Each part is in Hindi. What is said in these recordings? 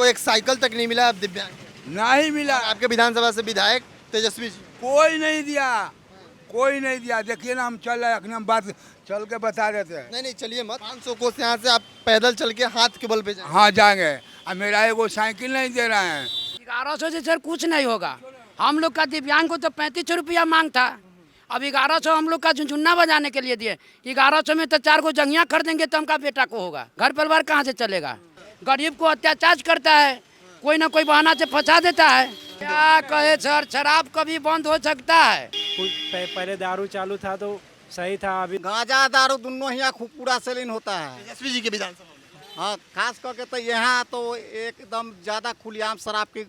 आपको एक साइकिल तक नहीं मिला, आप दिव्यांग। नहीं मिला, आपके विधानसभा से विधायक तेजस्वी जी। कोई नहीं दिया, कोई नहीं दिया। देखिए ना, हम चल रहे हैं, हम बात चल के बता देते हैं। नहीं नहीं, चलिए मत। 500 कोस यहाँ से आप पैदल चल के हाथ के बल पे जाएंगे। हाँ जाएंगे। अब मेरा एगो साइकिल नहीं दे रहे हैं। 1100 से सर कुछ नहीं होगा। हम लोग का दिव्यांग को तो 3500 रुपया मांग था, अब 1100 हम लोग का झुनझुन्ना बजाने के लिए दिए। 1100 में तो 4 गो जंगियाँ खरीदेंगे तो हमका बेटा को होगा, घर परिवार कहाँ से चलेगा। गरीब को अत्याचार करता है, कोई ना कोई बहाना से फंसा देता है। क्या कहे सर, शराब कभी बंद हो सकता है। पहले दारू चालू था तो सही था, अभी गांजा दारू दोनों यहाँ खूब पूरा सेलिंग होता है। तेजस्वी जी के विधानसभा में। हाँ, खास करके तो यहाँ तो एकदम ज्यादा खुलेआम शराब की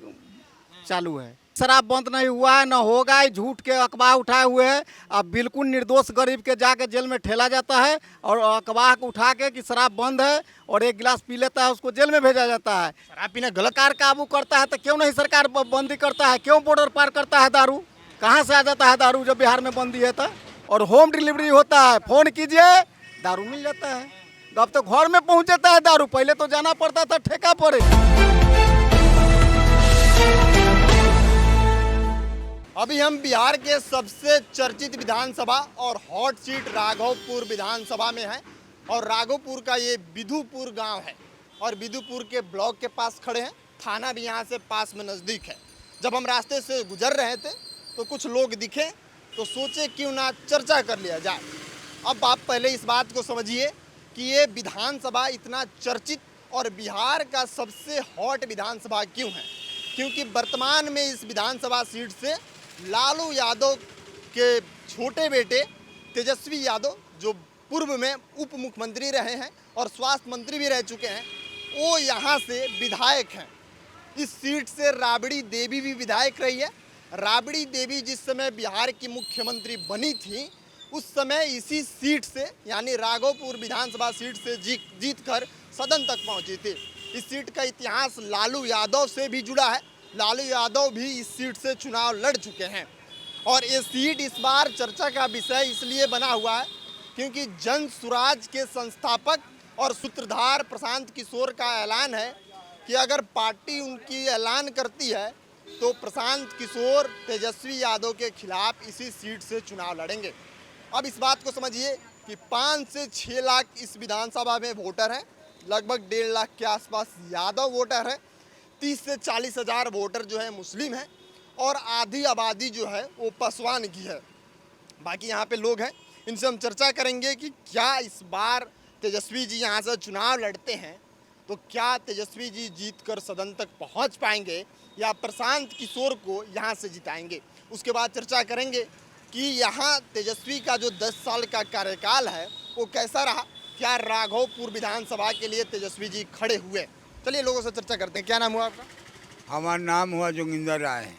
चालू है। शराब बंद नहीं हुआ है, न होगा। झूठ के अखबार उठाए हुए है। अब बिल्कुल निर्दोष गरीब के जाके जेल में ठेला जाता है और अखबार को उठा के कि शराब बंद है और एक गिलास पी लेता है, उसको जेल में भेजा जाता है। शराब पीना गलत। सरकार काबू करता है तो क्यों नहीं सरकार बंदी करता है? क्यों बॉर्डर पार करता है दारू? कहाँ से आ जाता है दारू जब बिहार में बंदी है तो? और होम डिलीवरी होता है, फोन कीजिए दारू मिल जाता है। अब तो घर में पहुँच जाता है दारू, पहले तो जाना पड़ता था ठेका पर। अभी हम बिहार के सबसे चर्चित विधानसभा और हॉट सीट राघोपुर विधानसभा में हैं और राघोपुर का ये बिधुपुर गांव है और बिधुपुर के ब्लॉक के पास खड़े हैं। थाना भी यहाँ से पास में नज़दीक है। जब हम रास्ते से गुजर रहे थे तो कुछ लोग दिखे तो सोचे क्यों ना चर्चा कर लिया जाए। अब आप पहले इस बात को समझिए कि ये विधानसभा इतना चर्चित और बिहार का सबसे हॉट विधानसभा क्यों है, क्योंकि वर्तमान में इस विधानसभा सीट से लालू यादव के छोटे बेटे तेजस्वी यादव, जो पूर्व में उप मुख्यमंत्री रहे हैं और स्वास्थ्य मंत्री भी रह चुके हैं, वो यहाँ से विधायक हैं। इस सीट से राबड़ी देवी भी विधायक रही है। राबड़ी देवी जिस समय बिहार की मुख्यमंत्री बनी थी, उस समय इसी सीट से यानी राघोपुर विधानसभा सीट से जीत कर सदन तक पहुँची थी। इस सीट का इतिहास लालू यादव से भी जुड़ा है। लालू यादव भी इस सीट से चुनाव लड़ चुके हैं और ये सीट इस बार चर्चा का विषय इसलिए बना हुआ है क्योंकि जन सुराज के संस्थापक और सूत्रधार प्रशांत किशोर का ऐलान है कि अगर पार्टी उनकी ऐलान करती है तो प्रशांत किशोर तेजस्वी यादव के खिलाफ इसी सीट से चुनाव लड़ेंगे। अब इस बात को समझिए कि 5 से 6 लाख इस विधानसभा में वोटर हैं, लगभग 1.5 लाख के आसपास यादव वोटर हैं, 30 से 40 हज़ार वोटर जो है मुस्लिम हैं और आधी आबादी जो है वो पासवान की है। बाकी यहाँ पे लोग हैं, इनसे हम चर्चा करेंगे कि क्या इस बार तेजस्वी जी यहाँ से चुनाव लड़ते हैं तो क्या तेजस्वी जी जीत कर सदन तक पहुँच पाएंगे या प्रशांत किशोर को यहाँ से जिताएंगे। उसके बाद चर्चा करेंगे कि यहाँ तेजस्वी का जो 10 साल का कार्यकाल है वो कैसा रहा, क्या राघोपुर विधानसभा के लिए तेजस्वी जी खड़े हुए। चलिए लोगों से चर्चा करते हैं। क्या नाम हुआ आपका? हमारा नाम हुआ जोगिंदर राय।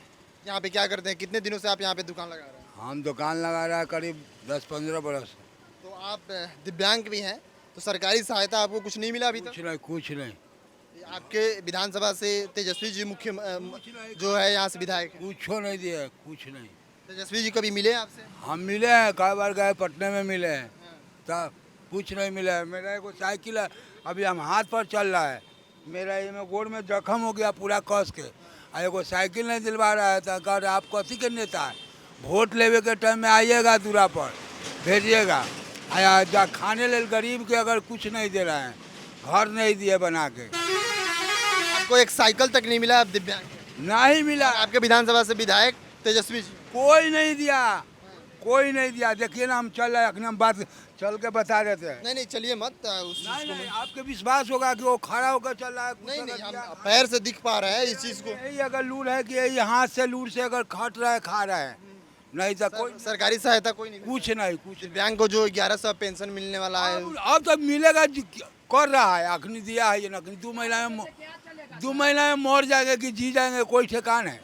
यहाँ पे क्या करते हैं? कितने दिनों से आप यहाँ पे दुकान लगा रहे हैं? हम दुकान लगा रहा है करीब 10-15 बरस। तो आप दिव्यांग भी हैं, तो सरकारी सहायता आपको कुछ नहीं मिला अभी तक? कुछ नहीं। आपके विधानसभा से तेजस्वी जी मुख्य जो है यहाँ से विधायक हैं। कुछ नहीं दिया, कुछ नहीं। तेजस्वी जी कभी मिले आपसे? हम मिले हैं, कई बार गए, पटने में मिले हैं, तब कुछ नहीं मिला है। मेरा एक साइकिल है, अभी हम हाथ पर चल रहा है, मेरा ये में गोड़ में जख्म हो गया पूरा कस के, एगो साइकिल नहीं दिलवा रहा है। तो कह आप कथी के नेता है, वोट लेवे के टाइम में आइएगा, दूरा पर भेजिएगा। आया खाने ले गरीब के अगर कुछ नहीं दे रहे हैं, घर नहीं दिए बना के। आपको एक साइकिल तक नहीं मिला, आप दिव्यांग? नहीं मिला। आपके विधानसभा से विधायक तेजस्वी जी? कोई नहीं दिया, कोई नहीं दिया। देखिए ना, हम चल रहे हैं, हम बात चल के बता देते हैं। नहीं नहीं, चलिए मत। नहीं, आपके विश्वास होगा कि वो खड़ा होकर चल रहा है। नहीं नहीं, हम पैर से दिख पा रहे हैं इस चीज को। यही अगर लूर है कि यही हाथ से लूर से अगर खट रहा है, खा रहा है, नहीं तो कोई सरकारी सहायता कोई नहीं? कुछ नहीं, कुछ। दिव्यांग को जो 1100 पेंशन मिलने वाला है अब तक मिलेगा, कर रहा है, अखनी दिया है, अखनी 2 महीना में मर जाएंगे कि जी जाएंगे, कोई ठिकान है।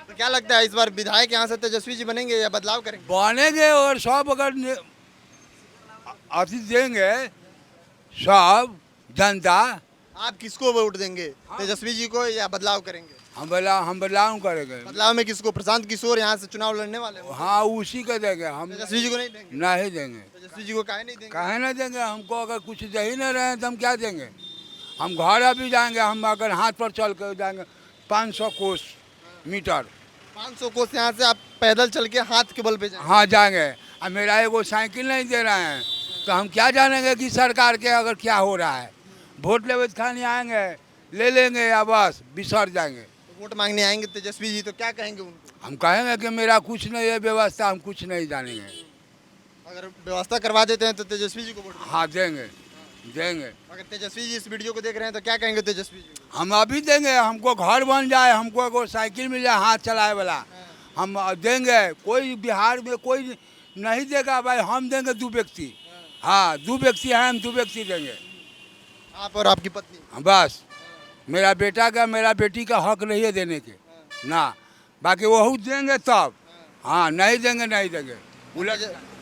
तो क्या लगता है इस बार विधायक यहाँ से तेजस्वी जी बनेंगे या बदलाव करेंगे? बनेंगे और सब अगर अति देंगे सब जनता। आप किसको वोट देंगे, तेजस्वी जी को या बदलाव करेंगे? हम बदलाव करेंगे। बदलाव में किसको? प्रशांत किशोर यहाँ से चुनाव लड़ने वाले हैं। हाँ, उसी को देंगे हम। तेजस्वी जी को नहीं देंगे? नहीं देंगे। तेजस्वी जी को काहे नहीं देंगे? काहे नहीं देंगे? हमको अगर कुछ दे ही नहीं रहे हैं तो हम क्या देंगे? हम घर अभी जाएंगे, हम अगर हाथ पर चल कर जाएंगे 500 कोस मीटर, 500 कोस यहाँ से आप पैदल चल के हाथ के बल पे जाएंगे। हाँ जाएंगे। अब मेरा एगो साइकिल नहीं दे रहे हैं तो हम क्या जानेंगे कि सरकार के अगर क्या हो रहा है। वोट लेवे खाने आएंगे, ले लेंगे या बस बिसर जाएंगे। तो वोट मांगने आएंगे तेजस्वी जी तो क्या कहेंगे उनको? हम कहेंगे कि मेरा कुछ नहीं है व्यवस्था, हम कुछ नहीं जानेंगे। अगर व्यवस्था करवा देते हैं तो तेजस्वी जी को वोट देंगे। हाँ देंगे, देंगे। अगर तेजस्वी जी इस वीडियो को देख रहे हैं तो क्या कहेंगे तेजस्वी जी को? हम अभी देंगे, हमको घर बन जाए, हमको एगो साइकिल मिल जाए हाथ चलाए वाला, हम देंगे। कोई बिहार में कोई नहीं देगा भाई, हम देंगे 2 व्यक्ति। हाँ 2 व्यक्ति हैं, हम 2 व्यक्ति देंगे। आप और आपकी पत्नी? हाँ, बस मेरा बेटा का मेरा बेटी का हक नहीं है देने के ना, बाकी वो देंगे तब। हाँ नहीं देंगे, नहीं देंगे। उलट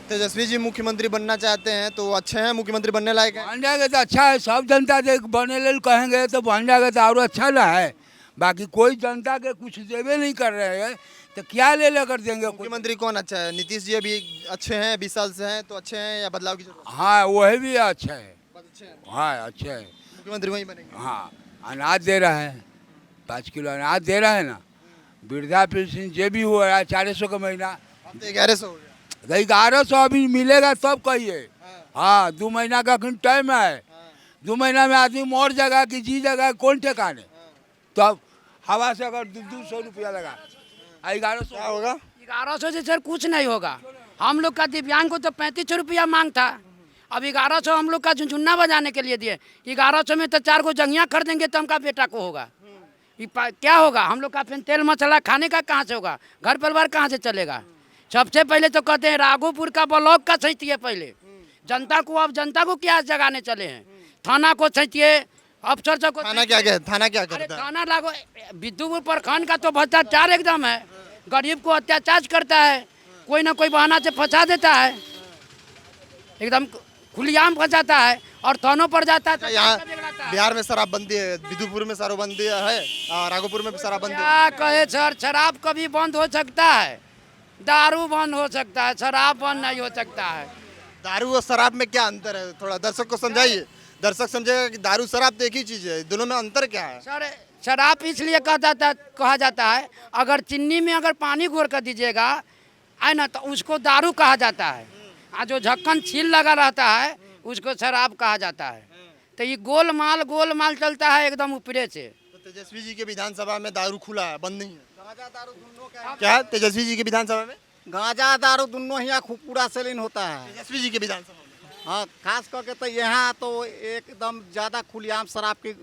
तेजस्वी जी मुख्यमंत्री बनना चाहते हैं तो अच्छे हैं, मुख्यमंत्री बनने लायक हैं? बन जाएगा तो अच्छा है, सब जनता देख बने ले कहेंगे तो बन जाएगा तो और अच्छा ना है। बाकी कोई जनता के कुछ देवे नहीं कर रहे हैं तो क्या ले लेकर देंगे। मुख्यमंत्री कौन अच्छा है? नीतीश जी अभी अच्छे हैं, 20 साल से हैं, तो अच्छे हैं या बदलाव की जरूरत हाँ वही भी अच्छा है। है? अच्छे हैं, हाँ अच्छे है। मुख्यमंत्री वही बनेंगे। हाँ अनाज दे रहा है, 5 किलो अनाज दे रहा है ना। वृद्धा पेंशन जो भी हो रहा है 400 का महीना, अब तो 1100 हो गया। 1100 अभी मिलेगा तब कहिए। हाँ 2 महीना का कहीं टाइम है, 2 महीना में आदमी मर जाएगा कि जी जाएगा कौन ठिकाने। तब हवा से अगर 200 रुपया लगा 1100 क्या होगा? 1100 से सर कुछ नहीं होगा। हम लोग का दिव्यांग को तो 3500 रुपया मांग था, अब 1100 हम लोग का झुनझुन्ना बजाने के लिए दिए। 1100 में तो 4 गो जंगियाँ खरीदेंगे तो हमका बेटा को होगा। क्या होगा? हम लोग का फिर तेल मसाला खाने का कहाँ से होगा? घर परिवार कहाँ से चलेगा? सबसे पहले तो कहते हैं राघोपुर का ब्लॉक का सहितिए पहले जनता को, अब जनता को क्या जगाने चले हैं? थाना को सहितिए, अफसर सब को। थाना क्या थाना क्या अरे करता है? थाना लागो विद्युपुर प्रखंड का तो भ्रष्टाचार एकदम है। गरीब को अत्याचार करता है, कोई ना कोई बहाना से फंसा देता है, एकदम खुलेआम फंसाता है और थानों पर जाता है तो यहाँ पैसा बिगड़ाता है। बिहार में शराबबंदी है, विदुपुर में शराबबंदी है, राघोपुर में भी शराबबंदी है। क्या कहे सर, शराब कभी बंद हो सकता है, दारू बंद हो सकता है, शराब बंद नहीं हो सकता है। दारू और शराब में क्या अंतर है? थोड़ा दर्शक को समझाइए। दर्शक समझेगा कि दारू शराब तो एक ही चीज है, दोनों में अंतर क्या है? सर शराब इसलिए कहा जाता है, अगर चीनी में अगर पानी घोर कर दीजिएगा है ना तो उसको दारू कहा जाता है, और जो ढक्कन छील लगा रहता है उसको शराब कहा जाता है। तो ये गोलमाल चलता है एकदम ऊपरे से। तो तेजस्वी जी के विधानसभा में दारू खुला है, बंद नहीं है? क्या तेजस्वी जी के विधानसभा में? गांजा दारू दोनों यहाँ खूब पूरा सेलिंग होता है। तेजस्वी जी के विधानसभा में हाँ खास करके तो यहाँ तो एकदम ज़्यादा खुलेआम शराब की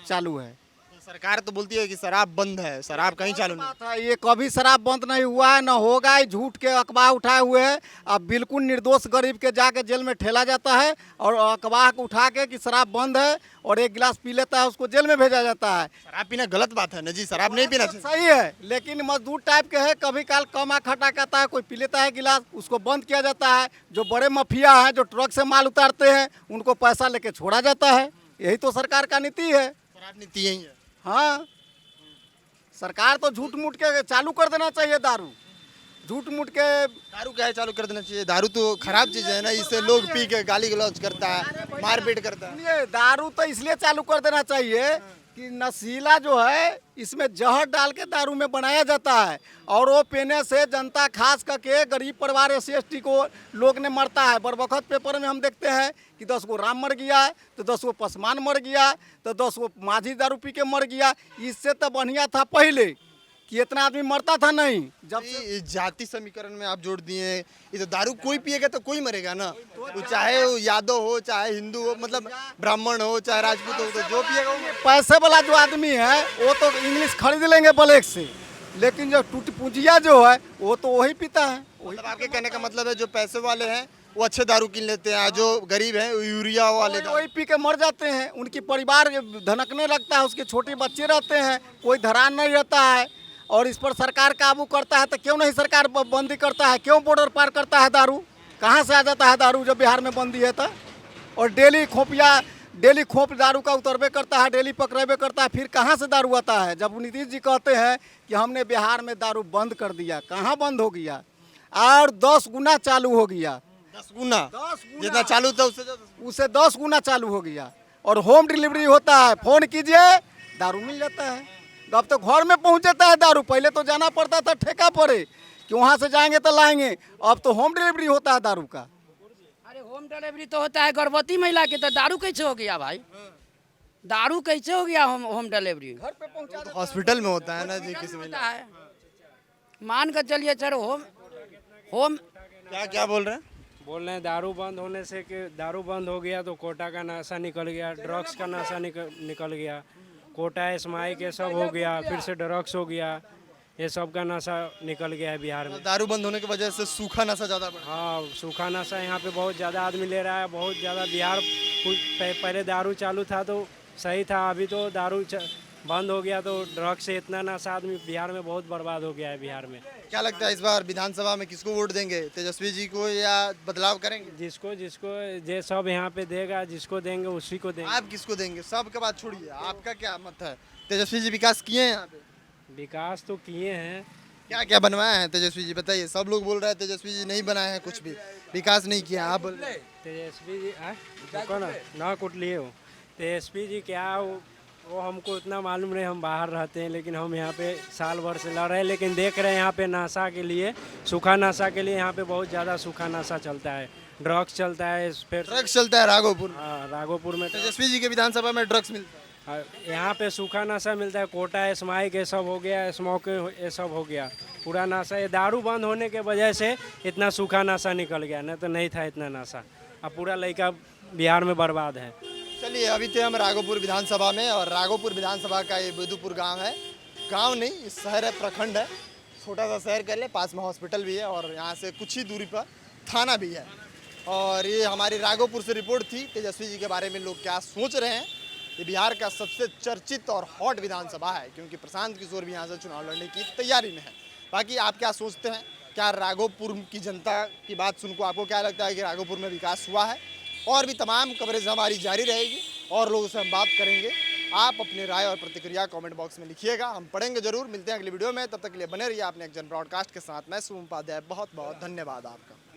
चालू है। तो सरकार तो बोलती है कि शराब बंद है, शराब कहीं चालू नहीं। बात है, ये कभी शराब बंद नहीं हुआ है, न होगा। ये झूठ के अखबार उठाए हुए हैं। अब बिल्कुल निर्दोष गरीब के जाके जेल में ठेला जाता है और अखबार को उठा के कि शराब बंद है और 1 गिलास पी लेता है, उसको जेल में भेजा जाता है। शराब पीना गलत बात है ना जी, शराब नहीं पीना चाहिए। सही है, लेकिन मजदूर टाइप के है, कभी काल कमा खटा करता है, कोई पी लेता है गिलास, उसको बंद किया जाता है। जो बड़े माफिया हैं जो ट्रक से माल उतारते हैं उनको पैसा लेके छोड़ा जाता है। यही तो सरकार का नीति है। शराब नीति यही है। हाँ सरकार तो झूठ मूठ के चालू कर देना चाहिए दारू। झूठ मूठ के दारू क्या है चालू कर देना चाहिए? दारू तो खराब चीज है ना, इससे लोग पी के गाली गलौज करता है, मारपीट करता है। सुनिए, दारू तो इसलिए चालू कर देना चाहिए कि नशीला जो है इसमें जहर डाल के दारू में बनाया जाता है और वो पीने से जनता खास करके गरीब परिवार SC/ST को लोग ने मरता है। बर वक्त पेपर में हम देखते हैं कि 10 गो राम मर गया तो 10 गो पसमान मर गया तो 10 गो माझी दारू पी के मर गया। इससे तो बढ़िया था पहले कि इतना आदमी मरता था नहीं। जब ये जाति समीकरण में आप जोड़ दिए, ये तो दारू कोई पिएगा तो कोई मरेगा ना, वो चाहे वो यादव हो चाहे हिंदू हो, मतलब ब्राह्मण हो चाहे राजपूत हो, तो जो पिएगा वो पैसे वाला जो आदमी है वो तो इंग्लिश खरीद लेंगे ब्लैक से, लेकिन जो टूट पूंजिया जो है वो तो वही पीता है। मतलब आपके कहने का मतलब है जो पैसे वाले हैं वो अच्छे दारू किन लेते हैं, जो गरीब हैं वो यूरिया वाले वही पी के मर जाते हैं। उनकी परिवार धनकने लगता है, उसके छोटे बच्चे रहते हैं, कोई धरान नहीं रहता है। और इस पर सरकार काबू करता है तो क्यों नहीं सरकार बंदी करता है? क्यों बॉर्डर पार करता है दारू? कहाँ से आ जाता है दारू जब बिहार में बंदी है तो? और डेली खोप दारू का उतरबे करता है, डेली पकड़ेबे करता है, फिर कहाँ से दारू आता है? जब नीतीश जी कहते हैं कि हमने बिहार में दारू बंद कर दिया, कहाँ बंद हो गया? और 10 गुना चालू हो गया। 10 गुना जितना चालू था उससे 10 गुना चालू हो गया। और होम डिलीवरी होता है, फ़ोन कीजिए दारू मिल जाता है। अब तो घर में पहुंच जाता है दारू, पहले तो जाना पड़ता था ठेका पड़े कि वहाँ से जाएंगे तो लाएंगे, अब तो होम डिलीवरी होता है दारू का। अरे होम डिलीवरी तो होता है गर्भवती महिला के, तो दारू कैसे हो गया भाई? दारू कैसे हो गया होम डिलीवरी? घर पे पहुंचा तो हॉस्पिटल में होता है ना जी, किसी में होता है। मान कर चलिए सर, होम क्या क्या बोल रहे हैं? बोल रहे हैं दारू बंद होने से कि दारू बंद हो गया तो कोटा का नशा निकल गया, ड्रग्स का नशा निकल गया, कोटा एसमाई के सब हो गया, फिर से ड्रग्स हो गया, ये सब का नशा निकल गया है बिहार में। दारू बंद होने की वजह से सूखा नशा ज़्यादा बढ़ा। हाँ, सूखा नशा यहाँ पे बहुत ज़्यादा आदमी ले रहा है, बहुत ज़्यादा। बिहार पहले दारू चालू था तो सही था, अभी तो दारू बंद हो गया तो ड्रग्स से इतना नशा आदमी बिहार में बहुत बर्बाद हो गया है बिहार में। क्या लगता है इस बार विधानसभा में किसको वोट देंगे, तेजस्वी जी को या बदलाव करेंगे? जिसको जे सब यहाँ पे देगा, जिसको देंगे उसी को देंगे। आप किसको देंगे? सबका बात छोड़िए, आपका क्या मत है? तेजस्वी जी विकास किए हैं यहाँ पे? विकास तो किए हैं। क्या क्या बनवाया है तेजस्वी जी, बताइए। सब लोग बोल रहे हैं तेजस्वी जी नहीं बनाए हैं, कुछ भी विकास नहीं किया। आप बोल रहे हैं। तेजस्वी जी रुको ना कुट लिए हो। तेजस्वी जी क्या वो हमको इतना मालूम नहीं, हम बाहर रहते हैं, लेकिन हम यहाँ पे साल भर से लड़ रहे हैं, लेकिन देख रहे हैं यहाँ पे नशा के लिए, सूखा नशा के लिए यहाँ पे बहुत ज़्यादा सूखा नशा चलता है, ड्रग्स चलता है, फिर ड्रग्स चलता है राघोपुर में। हाँ, राघोपुर में तेजस्वी जी के विधानसभा में ड्रग्स मिलता है। यहाँ पे सूखा नशा मिलता है, कोटा एसमाइक ये सब हो गया, स्मोक ये सब हो गया, पूरा नशा। ये दारू बंद होने के वजह से इतना सूखा नशा निकल गया, नहीं तो नहीं था इतना नशा। अब पूरा लड़का बिहार में बर्बाद है। चलिए, अभी थे हम राघोपुर विधानसभा में, और राघोपुर विधानसभा का ये बिदुपुर गांव है। गांव नहीं, शहर है, प्रखंड है, छोटा सा शहर कह ले। पास में हॉस्पिटल भी है और यहाँ से कुछ ही दूरी पर थाना भी है। और ये हमारी राघोपुर से रिपोर्ट थी। तेजस्वी जी के बारे में लोग क्या सोच रहे हैं? ये बिहार का सबसे चर्चित और हॉट विधानसभा है, क्योंकि प्रशांत किशोर भी यहाँ से चुनाव लड़ने की तैयारी में है। बाकी आप क्या सोचते हैं? क्या राघोपुर की जनता की बात सुनकर आपको क्या लगता है कि राघोपुर में विकास हुआ है? और भी तमाम कवरेज हमारी जारी रहेगी और लोगों से हम बात करेंगे। आप अपनी राय और प्रतिक्रिया कमेंट बॉक्स में लिखिएगा, हम पढ़ेंगे जरूर। मिलते हैं अगली वीडियो में, तब तक के लिए बने रहिए अपने एक जन ब्रॉडकास्ट के साथ। मैं शुभम उपाध्याय, बहुत बहुत धन्यवाद आपका।